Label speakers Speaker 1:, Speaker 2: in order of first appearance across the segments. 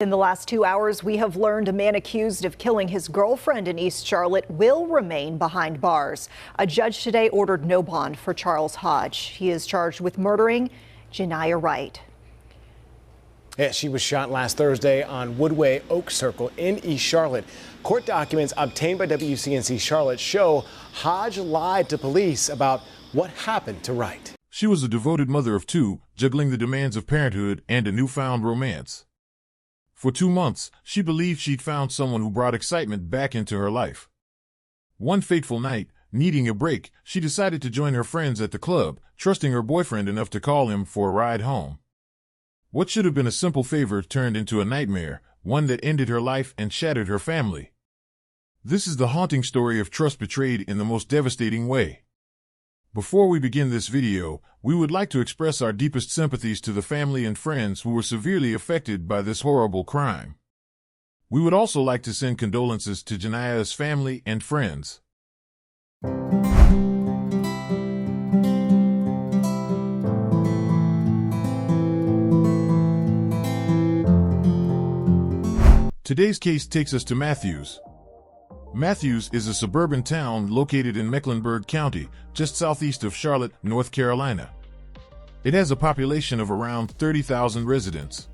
Speaker 1: In the last 2 hours, we have learned a man accused of killing his girlfriend in East Charlotte will remain behind bars. A judge today ordered no bond for Charles Hodge. He is charged with murdering Jenyah Wright.
Speaker 2: Yeah, she was shot last Thursday on Woodway Oak Circle in East Charlotte. Court documents obtained by WCNC Charlotte show Hodge lied to police about what happened to Wright.
Speaker 3: She was a devoted mother of two, juggling the demands of parenthood and a newfound romance. For 2 months, she believed she'd found someone who brought excitement back into her life. One fateful night, needing a break, she decided to join her friends at the club, trusting her boyfriend enough to call him for a ride home. What should have been a simple favor turned into a nightmare, one that ended her life and shattered her family. This is the haunting story of trust betrayed in the most devastating way. Before we begin this video, we would like to express our deepest sympathies to the family and friends who were severely affected by this horrible crime. We would also like to send condolences to Jenyah's family and friends. Today's case takes us to Matthews. Matthews is a suburban town located in Mecklenburg County, just southeast of Charlotte, North Carolina. It has a population of around 30,000 residents.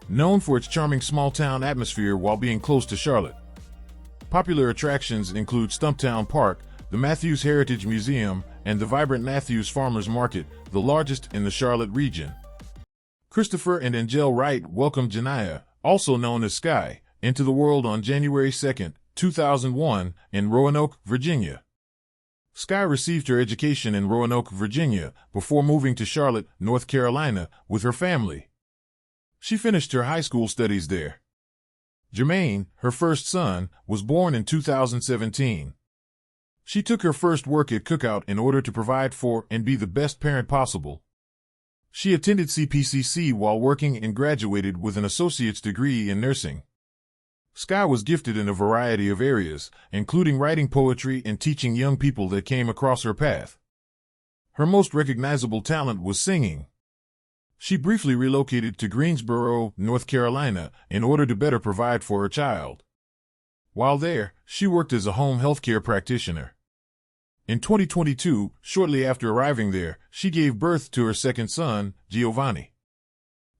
Speaker 3: Known for its charming small-town atmosphere while being close to Charlotte. Popular attractions include Stumptown Park, the Matthews Heritage Museum, and the vibrant Matthews Farmers Market, the largest in the Charlotte region. Christopher and Angel Wright welcomed Jenyah, also known as Sky, into the world on January 2, 2001, in Roanoke, Virginia. Sky received her education in Roanoke, Virginia, before moving to Charlotte, North Carolina, with her family. She finished her high school studies there. Jermaine, her first son, was born in 2017. She took her first work at Cookout in order to provide for and be the best parent possible. She attended CPCC while working and graduated with an associate's degree in nursing. Sky was gifted in a variety of areas, including writing poetry and teaching young people that came across her path. Her most recognizable talent was singing. She briefly relocated to Greensboro, North Carolina, in order to better provide for her child. While there, she worked as a home healthcare practitioner. In 2022, shortly after arriving there, she gave birth to her second son, Giovanni.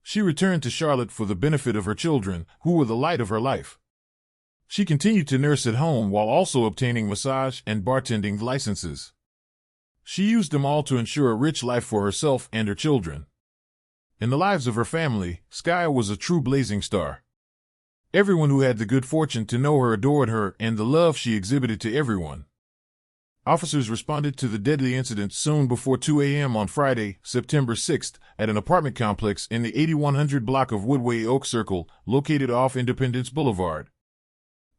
Speaker 3: She returned to Charlotte for the benefit of her children, who were the light of her life. She continued to nurse at home while also obtaining massage and bartending licenses. She used them all to ensure a rich life for herself and her children. In the lives of her family, Sky was a true blazing star. Everyone who had the good fortune to know her adored her and the love she exhibited to everyone. Officers responded to the deadly incident soon before 2 a.m. on Friday, September 6th, at an apartment complex in the 8100 block of Woodway Oak Circle, located off Independence Boulevard.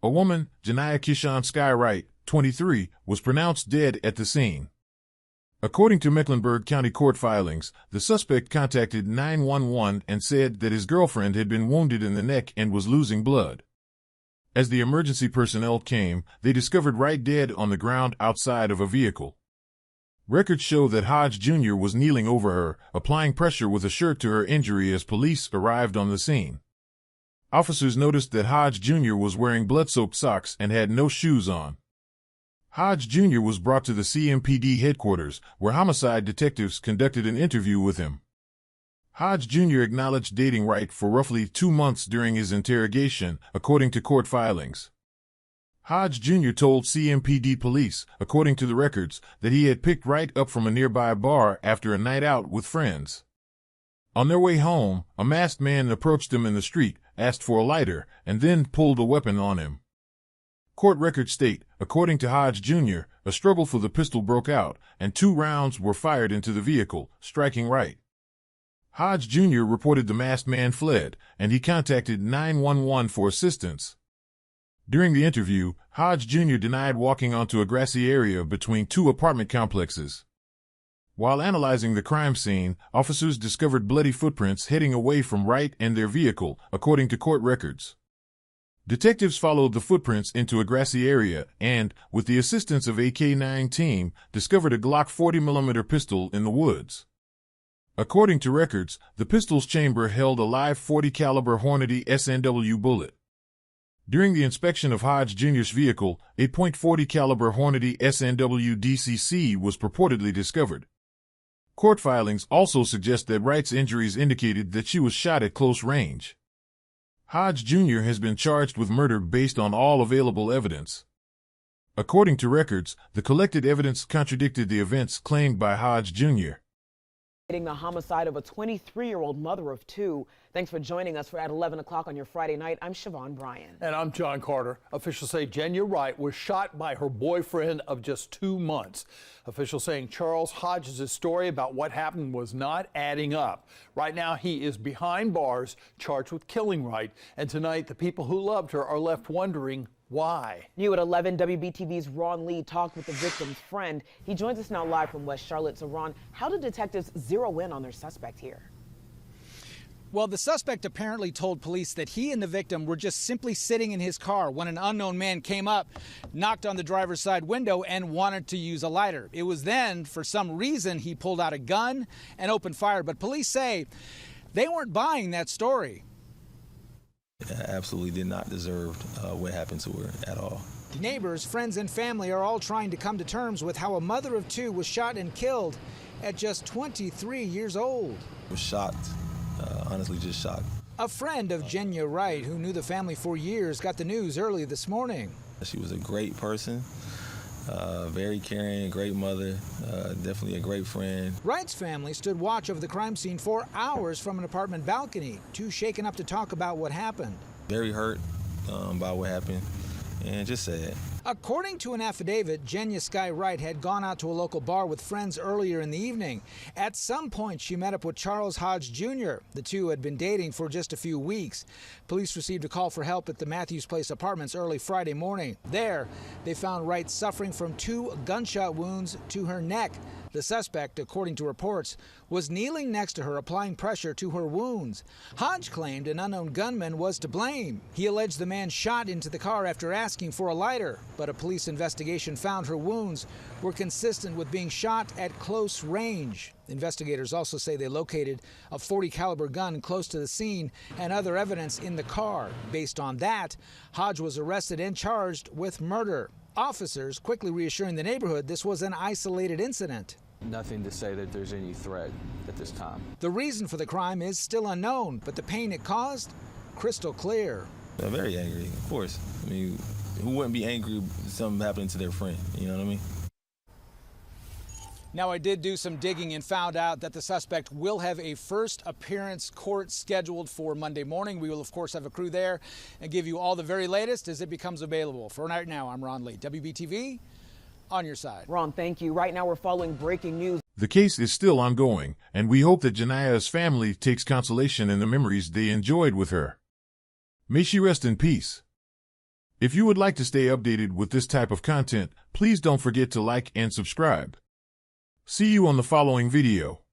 Speaker 3: A woman, Jenyah Kishawne Skyye Wright, 23, was pronounced dead at the scene. According to Mecklenburg County court filings, the suspect contacted 911 and said that his girlfriend had been wounded in the neck and was losing blood. As the emergency personnel came, they discovered Wright dead on the ground outside of a vehicle. Records show that Hodge Jr. was kneeling over her, applying pressure with a shirt to her injury as police arrived on the scene. Officers noticed that Hodge Jr. was wearing blood-soaked socks and had no shoes on. Hodge Jr. was brought to the CMPD headquarters, where homicide detectives conducted an interview with him. Hodge Jr. acknowledged dating Wright for roughly 2 months during his interrogation, according to court filings. Hodge Jr. told CMPD police, according to the records, that he had picked Wright up from a nearby bar after a night out with friends. On their way home, a masked man approached him in the street, asked for a lighter, and then pulled a weapon on him. Court records state, according to Hodge Jr., a struggle for the pistol broke out, and 2 rounds were fired into the vehicle, striking Wright. Hodge Jr. reported the masked man fled, and he contacted 911 for assistance. During the interview, Hodge Jr. denied walking onto a grassy area between 2 apartment complexes. While analyzing the crime scene, officers discovered bloody footprints heading away from Wright and their vehicle, according to court records. Detectives followed the footprints into a grassy area and, with the assistance of a K-9 team, discovered a Glock 40mm pistol in the woods. According to records, the pistol's chamber held a live .40 caliber Hornady SNW bullet. During the inspection of Hodge Jr.'s vehicle, a .40 caliber Hornady SNW DCC was purportedly discovered. Court filings also suggest that Wright's injuries indicated that she was shot at close range. Hodge Jr. has been charged with murder based on all available evidence. According to records, the collected evidence contradicted the events claimed by Hodge Jr.
Speaker 4: The homicide of a 23-year-old mother of two. Thanks for joining us for at 11 o'clock on your Friday night. I'm Siobhan Bryan.
Speaker 5: And I'm John Carter. Officials say Jenyah Wright was shot by her boyfriend of just 2 months. Officials saying Charles Hodge's story about what happened was not adding up. Right now, he is behind bars, charged with killing Wright. And tonight, the people who loved her are left wondering why.
Speaker 4: New at 11, WBTV's Ron Lee talked with the victim's friend. He joins us now live from West Charlotte. So, Ron, how did detectives zero in on their suspect here?
Speaker 6: Well, the suspect apparently told police that he and the victim were just simply sitting in his car when an unknown man came up, knocked on the driver's side window, and wanted to use a lighter. It was then, for some reason, he pulled out a gun and opened fire. But police say they weren't buying that story.
Speaker 7: Absolutely did not deserve what happened to her at all.
Speaker 6: Neighbors, friends, and family are all trying to come to terms with how a mother of two was shot and killed at just 23 years old.
Speaker 7: I was shocked, honestly just shocked.
Speaker 6: A friend of Jenyah Wright, who knew the family for years, got the news early this morning.
Speaker 7: She was a great person, very caring, great mother, definitely a great friend.
Speaker 6: Wright's family stood watch over the crime scene for hours from an apartment balcony, too shaken up to talk about what happened.
Speaker 7: Very hurt by what happened, and just sad.
Speaker 6: According to an affidavit, Jenyah Skyye Wright had gone out to a local bar with friends earlier in the evening. At some point, she met up with Charles Hodge Jr. The two had been dating for just a few weeks. Police received a call for help at the Matthews Place apartments early Friday morning. There, they found Wright suffering from 2 gunshot wounds to her neck. The suspect, according to reports, was kneeling next to her, applying pressure to her wounds. Hodge claimed an unknown gunman was to blame. He alleged the man shot into the car after asking for a lighter, but a police investigation found her wounds were consistent with being shot at close range. Investigators also say they located a .40 caliber gun close to the scene and other evidence in the car. Based on that, Hodge was arrested and charged with murder. Officers quickly reassuring the neighborhood this was an isolated incident.
Speaker 8: Nothing to say that there's any threat at this time.
Speaker 6: The reason for the crime is still unknown, but the pain it caused, crystal clear.
Speaker 7: I'm very angry, of course. I mean, who wouldn't be angry if something happened to their friend, you know what I mean?
Speaker 6: Now, I did do some digging and found out that the suspect will have a first appearance court scheduled for Monday morning. We will, of course, have a crew there and give you all the very latest as it becomes available. For right now, I'm Ron Lee, WBTV, on your side.
Speaker 4: Ron, thank you. Right now, we're following breaking news.
Speaker 3: The case is still ongoing, and we hope that Jenyah's family takes consolation in the memories they enjoyed with her. May she rest in peace. If you would like to stay updated with this type of content, please don't forget to like and subscribe. See you on the following video.